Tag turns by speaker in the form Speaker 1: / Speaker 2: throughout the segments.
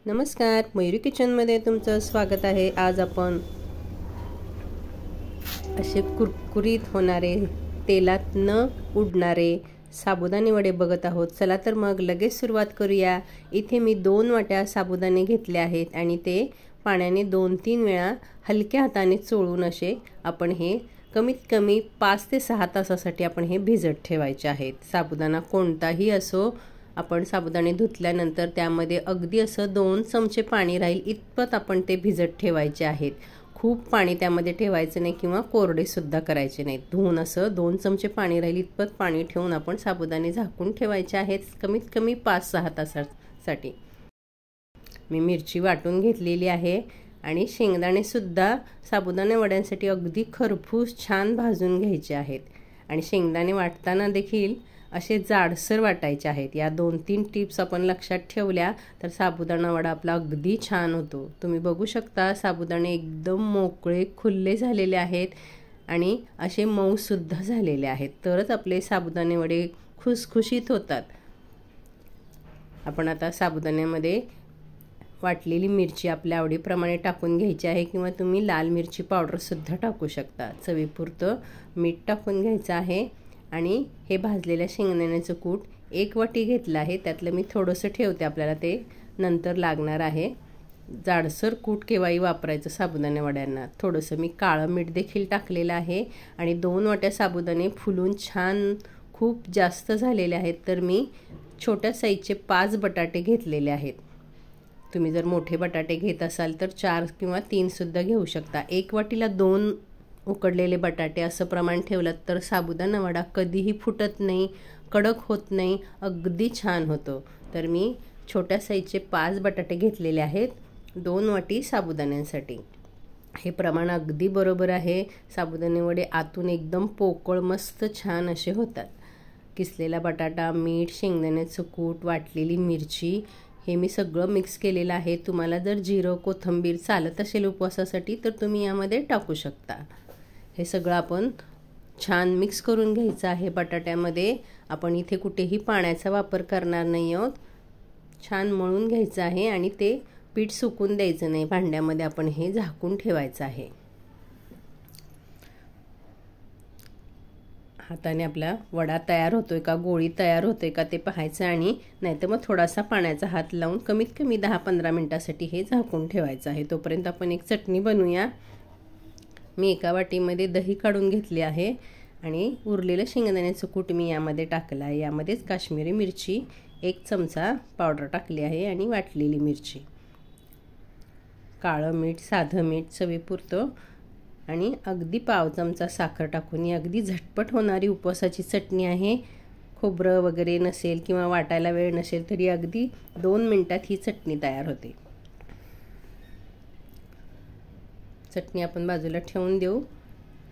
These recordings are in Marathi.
Speaker 1: नमस्कार, मयुरी किचनमध्ये तुमचं स्वागत आहे। आज आपण असे कुरकुरीत होणारे, तेलात न उडणारे साबुदाणे वडे बघत आहोत। चला तर मग लगेच सुरुवात करूया। इथे मी 2 वाट्या साबुदाणे घेतले आहेत आणि ते पाण्याने 2-3 वेळा हलक्या हाताने चोळून असे आपण हे कमीत कमी 5 ते 6 तासासाठी आपण हे भिजत ठेवायचे आहेत। साबुदाणा कोणताही असो, आपण साबुदाणे धुतल्यानंतर त्यामध्ये अगदी असं 2 चमचे पाणी राहील इतपत आपण ते भिजत ठेवायचे आहेत। खूप पाणी त्यामध्ये ठेवायचे नाही किंवा कोरडे सुद्धा करायचे नाहीत। धुवून असं 2 चमचे पाणी राहील इतपत पाणी ठेवून आपण साबुदाणे झाकून ठेवायचे आहेत कमीत कमी 5-6 तासासाठी। मी मिरची वाटून घेतलेली आहे आणि शेंगदाणे सुद्धा साबुदाणे वड्यांसाठी अगदी खरपूस छान भाजून घ्यायचे आहेत आणि शेंगदाणे वाटताना देखील असे जाडसर वाटायचे आहेत। या 2-3 टिप्स आपण लक्षात ठेवल्या तर साबुदाणा वडा आपला अगदी छान होतो। तुम्ही बघू शकता साबुदाणे एकदम मोकळे खुल्ले झालेले आहेत आणि असे मऊ सुद्धा झालेले आहेत, तरच आपले साबुदाणे वडे खुसखुशीत होतात। आपण आता साबुदाण्यामध्ये वाटलेली मिरची आपल्या आवडीप्रमाणे टाकून घ्यायची आहे किंवा तुम्ही लाल मिरची पावडर सुद्धा टाकू शकता। चवीपुरतं मीठ टाकून घ्यायचं आहे आणि हे भाजलेल्या शेंगदाण्याचं कूट 1 वाटी घेतलं आहे। त्यातलं मी थोडंसं ठेवते, आपल्याला ते नंतर लागणार आहे। जाडसर कूट केव्हाही वापरायचं साबुदाणे वड्यांना। थोडंसं मी काळं मीठ देखील टाकलेलं आहे आणि 2 वाट्या साबुदाणे फुलून छान खूप जास्त झालेले आहेत, तर मी छोट्या साईजचे 5 बटाटे घेतलेले आहेत। तुम्ही जर मोठे बटाटे घेत असाल तर 4 किंवा 3 सुद्धा घेऊ शकता। 1 वाटीला 2 उकडलेले बटाटे असं प्रमाण ठेवलं तर साबुदाणा वडा कधीही फुटत नाही, कडक होत नाही, अगदी छान होतो। तर मी छोट्या साईजचे 5 बटाटे घेतलेले आहेत 2 वाटी साबुदाण्यांसाठी। हे प्रमाण अगदी बरोबर आहे। साबुदाणे वडे आतून एकदम पोकळ मस्त छान असे होतात। किसलेला बटाटा, मीठ, शेंगदाण्याचं कूट, वाटलेली मिरची हे मी सगळं मिक्स केलेलं आहे। तुम्हाला जर जिरं कोथिंबीर चालत असेल उपवासासाठी तर तुम्ही यामध्ये टाकू शकता। हे सगळं आपण छान मिक्स करून घ्यायचं आहे। बटाट्यामध्ये आपण इथे कुठेही पाण्याचा वापर करणार नाही आहोत। छान मळून घ्यायचं आहे आणि ते पीठ सुकून द्यायचं नाही, भांड्यामध्ये आपण हे झाकून ठेवायचं आहे। हाताने आपला वडा तयार होतोय का, गोळी तयार होते का ते पाहायचं आणि नाहीतर मग थोडासा पाण्याचा हात लावून कमीत कमी 10-15 मिनिटासाठी हे झाकून ठेवायचं आहे। तोपर्यंत आपण एक चटणी बनवूया। मी एका वाटीमध्ये दही काढून घेतली आहे आणि उरलेलं शेंगदाण्याचं कूट मी यामध्ये टाकलं आहे। यामध्येच काश्मीरी मिरची 1 चमचा पावडर टाकली आहे आणि वाटलेली मिरची, काळं मीठ, साधं मीठ चवीपुरतं आणि अगदी पाव चमचा साखर टाकून ही अगदी झटपट होणारी उपवासाची चटणी आहे। खोबरं वगैरे नसेल किंवा वाटायला वेळ नसेल तरी अगदी 2 मिनिटात ही चटणी तयार होते। चटणी आपण बाजूला ठेवून देऊ।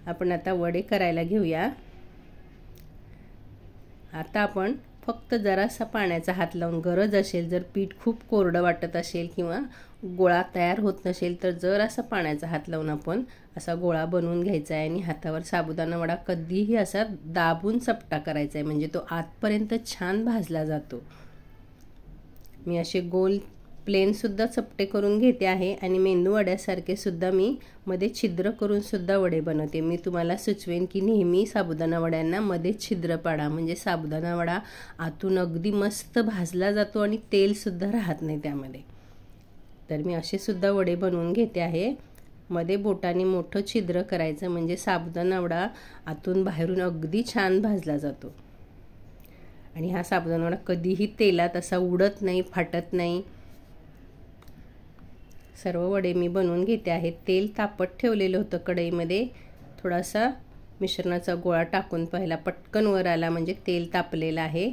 Speaker 1: आपण आता वडे करायला घेऊया। आता आपण फक्त जरासा पाण्याचा हात लावून, गरज असेल जर पीठ खूप कोरडं वाटत असेल किंवा गोळा तयार होत नसेल तर जरासा पाण्याचा हात लावून आपण असा गोळा बनवून घ्यायचा आहे आणि हातावर साबुदाणा वडा कधीही असा दाबून चपटा करायचा आहे, म्हणजे तो आतपर्यंत छान भाजला जातो। मी असे गोल प्लेन सुद्धा चपटे करून घेते आहे आणि मेंदू वड्यासारखे सुद्धा मी मध्ये छिद्र करून सुद्धा वडे बनवते। मी तुम्हाला सुचवेन की नेहमी साबुदाणा वड्यांना मध्ये छिद्र पाडा, म्हणजे साबुदाणा वडा आतून अगदी मस्त भाजला जातो आणि तेल सुद्धा राहत नाही त्यामध्ये। तर मी असे सुद्धा वडे बनवून घेते आहे। मध्ये बोटाने मोठं छिद्र करायचं, म्हणजे साबुदाणा वडा आतून बाहेरून अगदी छान भाजला जातो आणि हा साबुदाणा वडा कधीही तेलात असा उडत नाही, फाटत नाही। सर्व वडे मी बनवून घेते आहे। तेल तापत ठेवलेलं होतं कढईमध्ये, थोडासा मिश्रणाचा गोळा टाकून पहिला पटकन वर आला, म्हणजे तेल तापलेलं आहे।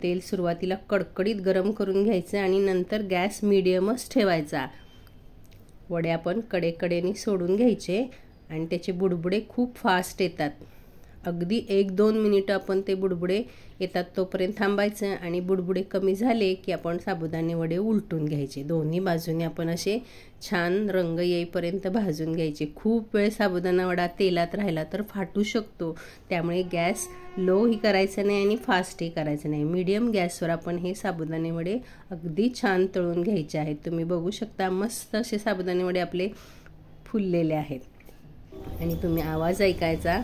Speaker 1: तेल सुरुवातीला कडकडीत गरम करून घ्यायचं आणि नंतर गॅस मीडियमच ठेवायचा। वडे आपण कडेकडेने सोडून घ्यायचे आणि त्याचे बुडबुडे खूप फास्ट येतात अगदी 1-2 मिनिटं आपण ते बुडबुडे येतात तोपर्यंत थांबायचं आणि बुडबुडे कमी झाले की आपण साबुदाणे वडे उलटून घ्यायचे. दोन्ही बाजूने आपण असे छान रंग येईपर्यंत भाजून घ्यायचे. खूप वेळ साबुदाणा वडा तेलात राहिला तर फाटू शकतो, त्यामुळे गॅस लोही करायचं नाही आणि फास्टही करायचं नाही. मीडियम गॅसवर आपण हे साबुदाणे वडे अगदी छान तळून घ्यायचे आहेत. तुम्ही बघू शकता मस्त असे साबुदाणे वडे आपले फुललेले आहेत आणि तुम्ही आवाज ऐकायचा.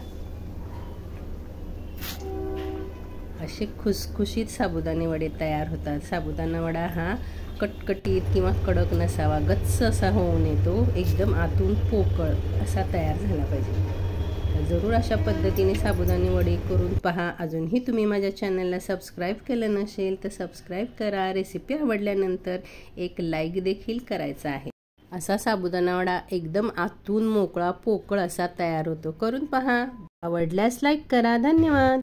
Speaker 1: असे खुसखुशीत साबुदाणे वडे तयार होतात. साबुदाणा वडा हा कटकटीत किंवा कडक नसावा, गच्च असा होऊन येतो, एकदम आतून पोकळ असा तयार झाला पाहिजे. जरूर अशा पद्धतीने साबुदाणे वडे करून पहा. अजूनही तुम्ही माझ्या चॅनलला सबस्क्राईब केलं नसेल तर सबस्क्राईब करा. रेसिपी आवडल्यानंतर एक लाईक देखील करायचा आहे. असा साबुदाणा वडा एकदम आतून मोकळा पोकळ असा तयार होतो. करून पहा. आवडल्यास लाईक करा. धन्यवाद.